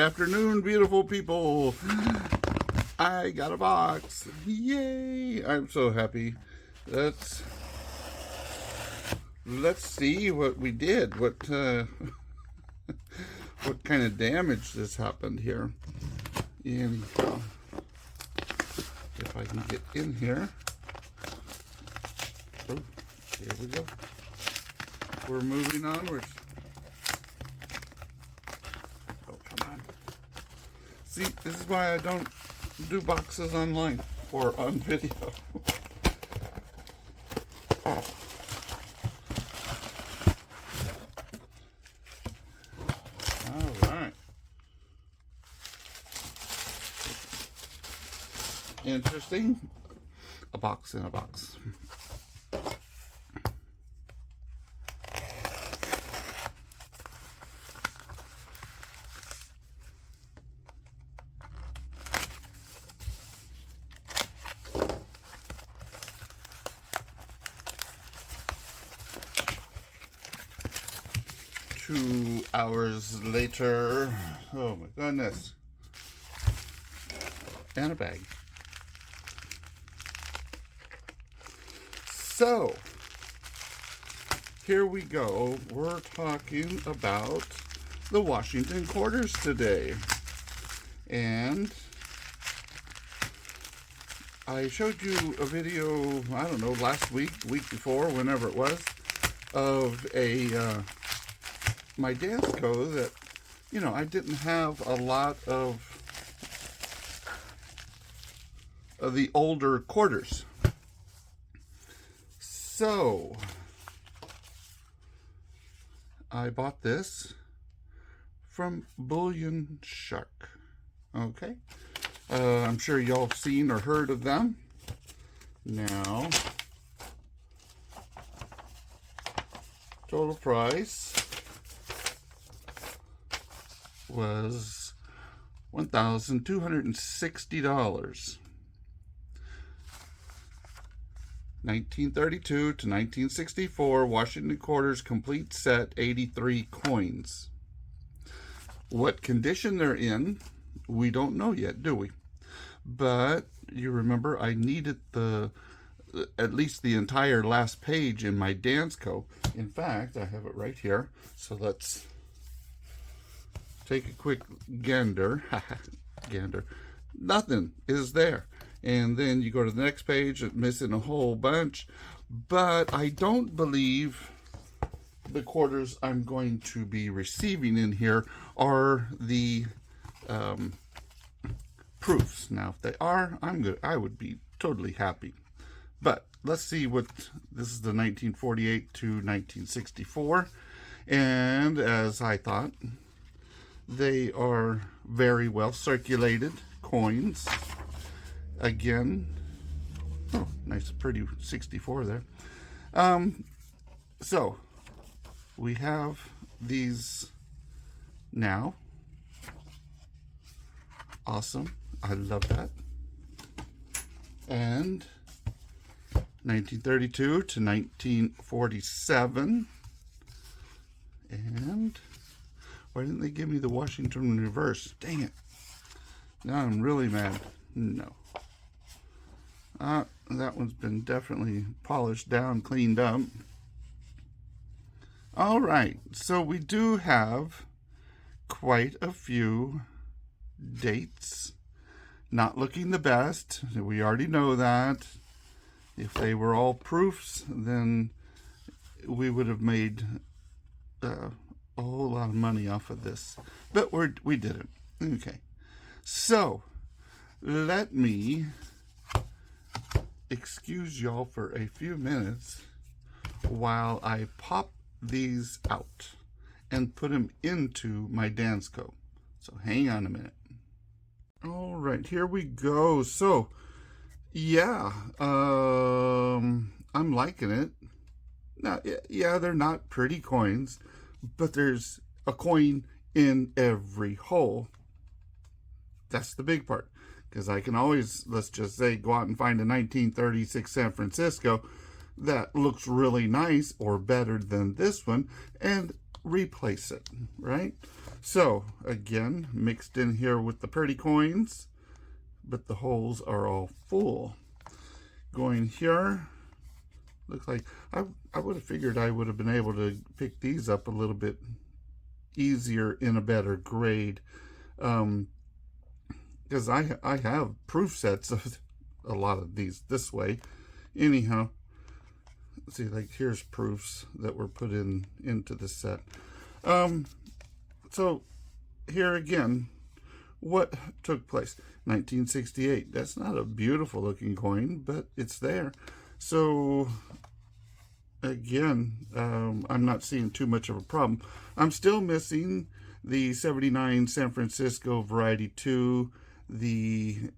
afternoon, beautiful people. I got a box. Yay! I'm so happy. Let's see what we did. What what kind of damage this happened here. And if I can get in here. Oh, here we go. We're moving onwards. Oh, come on. See, this is why I don't do boxes online or on video. All right. Interesting. A box in a box. 2 hours later. Oh my goodness. And a bag. So, here we go. We're talking about the Washington quarters today. And I showed you a video, I don't know, last week, week before, whenever it was, of my Dansko that, you know, I didn't have a lot of the older quarters. So, I bought this from Bullion Shark. Okay. I'm sure y'all have seen or heard of them. Now, total price was $1,260. 1932 to 1964 Washington quarters complete set, 83 coins. What condition they're in, we don't know yet, do we? But you remember I needed at least the entire last page in my Dansko. In fact, I have it right here. So let's take a quick gander. Gander. Nothing is there. And then you go to the next page, it's missing a whole bunch. But I don't believe the quarters I'm going to be receiving in here are the proofs. Now, if they are, I'm good. I would be totally happy. But let's see what this is, the 1948 to 1964. And as I thought, they are very well circulated coins. Again, oh, nice, pretty 64 there. So we have these now. Awesome. I love that. And 1932 to 1947. And why didn't they give me the Washington reverse? Dang it. Now I'm really mad. No. That one's been definitely polished down, cleaned up. All right, so we do have quite a few dates. Not looking the best. We already know that. If they were all proofs, then we would have made a whole lot of money off of this. But we didn't. Okay. So, let me excuse y'all for a few minutes while I pop these out and put them into my Dansko. So hang on a minute. All right, here we go. So yeah, I'm liking it. Now, yeah, they're not pretty coins, but there's a coin in every hole. That's the big part. Because I can always, let's just say, go out and find a 1936 San Francisco that looks really nice or better than this one. And replace it, right? So again, mixed in here with the pretty coins, but the holes are all full. Going here, looks like I would have figured I would have been able to pick these up a little bit easier in a better grade, because I have proof sets of a lot of these this way. Anyhow, let's see, like here's proofs that were put into the set. So here again, what took place? 1968. That's not a beautiful looking coin, but it's there. So again, I'm not seeing too much of a problem. I'm still missing the 79 San Francisco Variety 2, the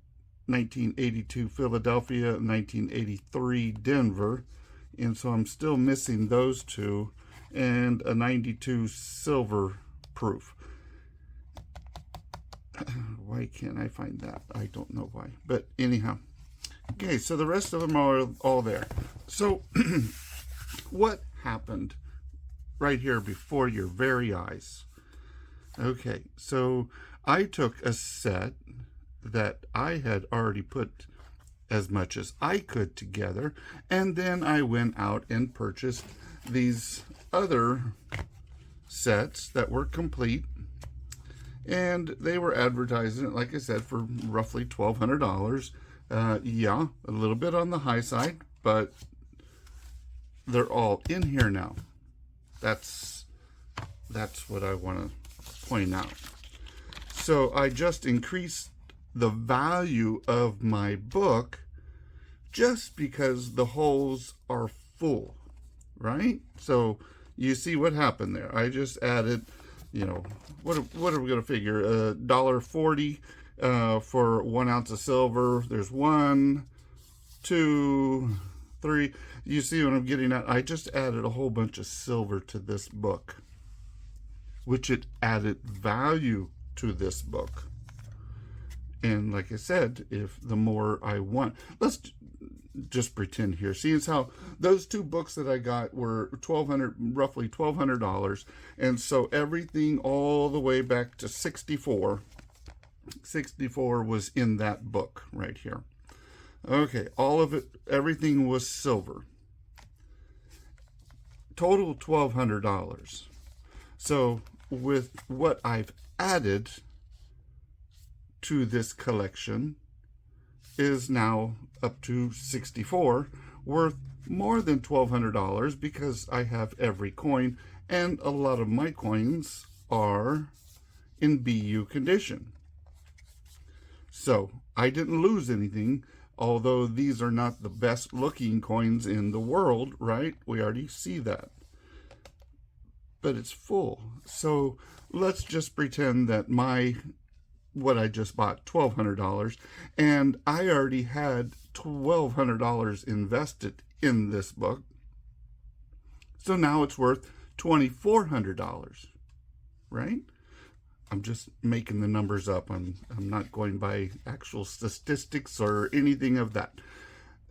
1982 Philadelphia, 1983 Denver, and so I'm still missing those two, and a 92 silver proof. Why can't I find that? I don't know why, but anyhow. Okay, so the rest of them are all there. So what happened right here before your very eyes? Okay, so I took a set that I had already put as much as I could together, and then I went out and purchased these other sets that were complete, and they were advertising it, like I said, for roughly $1,200. Yeah, a little bit on the high side, but they're all in here now. That's what I want to point out. So I just increased the value of my book just because the holes are full, right? So you see what happened there. I just added, you know, what are we going to figure? $1.40 for 1 ounce of silver. There's 1, 2, 3. You see what I'm getting at? I just added a whole bunch of silver to this book, which it added value to this book. And like I said, if the more I want, let's just pretend here. See, it's how those two books that I got were roughly $1,200. And so everything all the way back to 64 was in that book right here. Okay, all of it, everything was silver. Total $1,200. So with what I've added to this collection is now up to 64, worth more than $1,200 because I have every coin, and a lot of my coins are in BU condition. So I didn't lose anything, although these are not the best looking coins in the world, right? We already see that. But it's full. So let's just pretend that what I just bought, $1,200, and I already had $1,200 invested in this book. So now it's worth $2,400, right? I'm just making the numbers up. I'm not going by actual statistics or anything of that.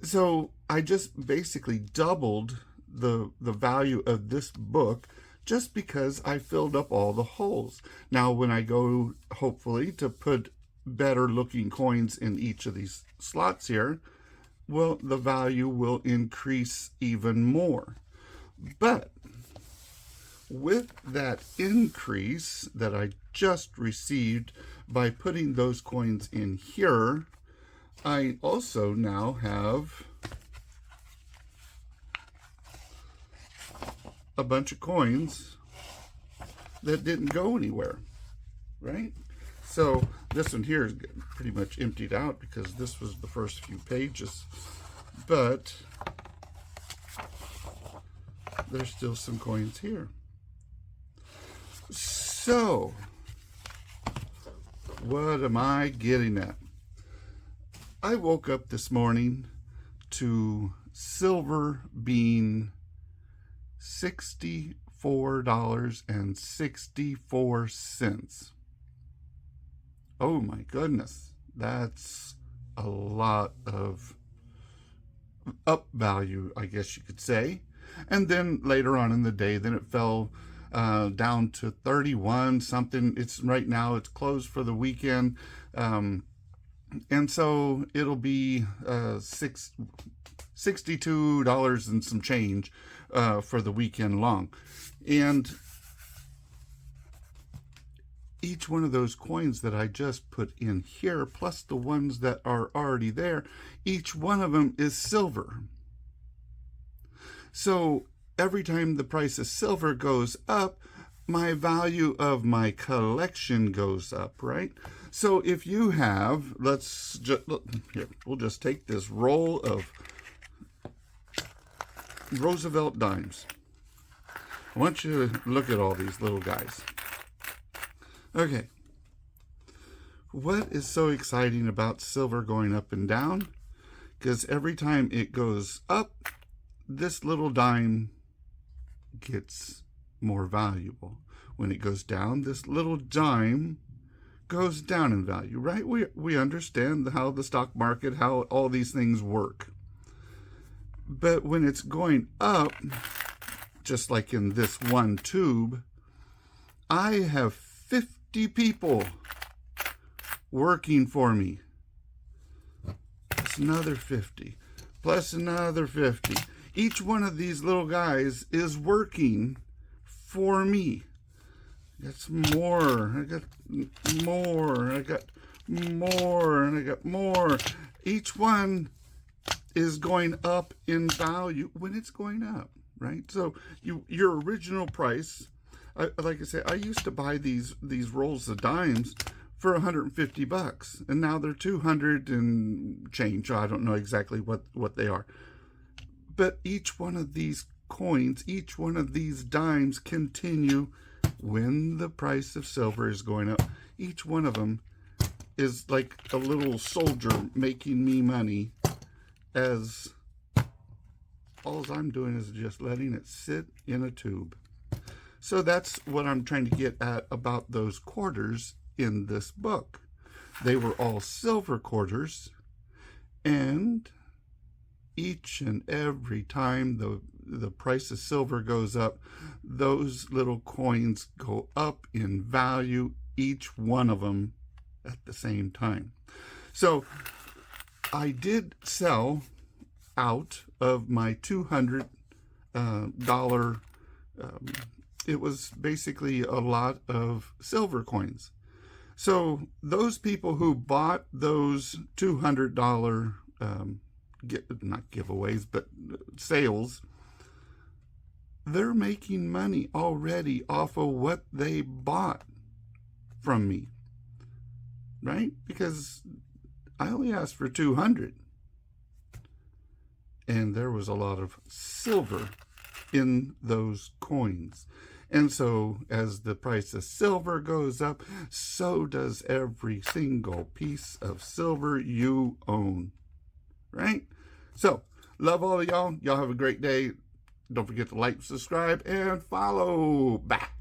So I just basically doubled the value of this book just because I filled up all the holes. Now, when I go, hopefully, to put better looking coins in each of these slots here, well, the value will increase even more. But with that increase that I just received by putting those coins in here, I also now have a bunch of coins that didn't go anywhere, right? So this one here is pretty much emptied out because this was the first few pages, but there's still some coins here. So what am I getting at? I woke up this morning to silver being $64.64. Oh my goodness, that's a lot of up value, I guess you could say. And then later on in the day, then it fell down to 31 something. It's right now, it's closed for the weekend. And so it'll be $62 and some change for the weekend long. And each one of those coins that I just put in here, plus the ones that are already there, each one of them is silver. So every time the price of silver goes up, my value of my collection goes up, right? So if you have, let's just, here, we'll just take this roll of Roosevelt dimes. I want you to look at all these little guys. Okay. What is so exciting about silver going up and down? Because every time it goes up, this little dime gets more valuable. When it goes down, this little dime goes down in value, right? We understand how the stock market, how all these things work. But when it's going up, just like in this one tube, I have 50 people working for me. Plus another 50, plus another 50. Each one of these little guys is working for me. I got some more, I got more, I got more, and I got more. Each one is going up in value when it's going up, right? So your original price, like I say, I used to buy these rolls of dimes for $150, and now they're 200 and change. I don't know exactly what they are. But each one of these coins, each one of these dimes continue when the price of silver is going up. Each one of them is like a little soldier making me money, as all I'm doing is just letting it sit in a tube. So that's what I'm trying to get at about those quarters in this book. They were all silver quarters, and each and every time the price of silver goes up, those little coins go up in value, each one of them at the same time. So I did sell out of my $200 it was basically a lot of silver coins. So those people who bought those $200 not giveaways, but sales, they're making money already off of what they bought from me, right? Because I only asked for 200, and there was a lot of silver in those coins. And so as the price of silver goes up, so does every single piece of silver you own, right? So love all of y'all. Y'all have a great day. Don't forget to like, subscribe, and follow back.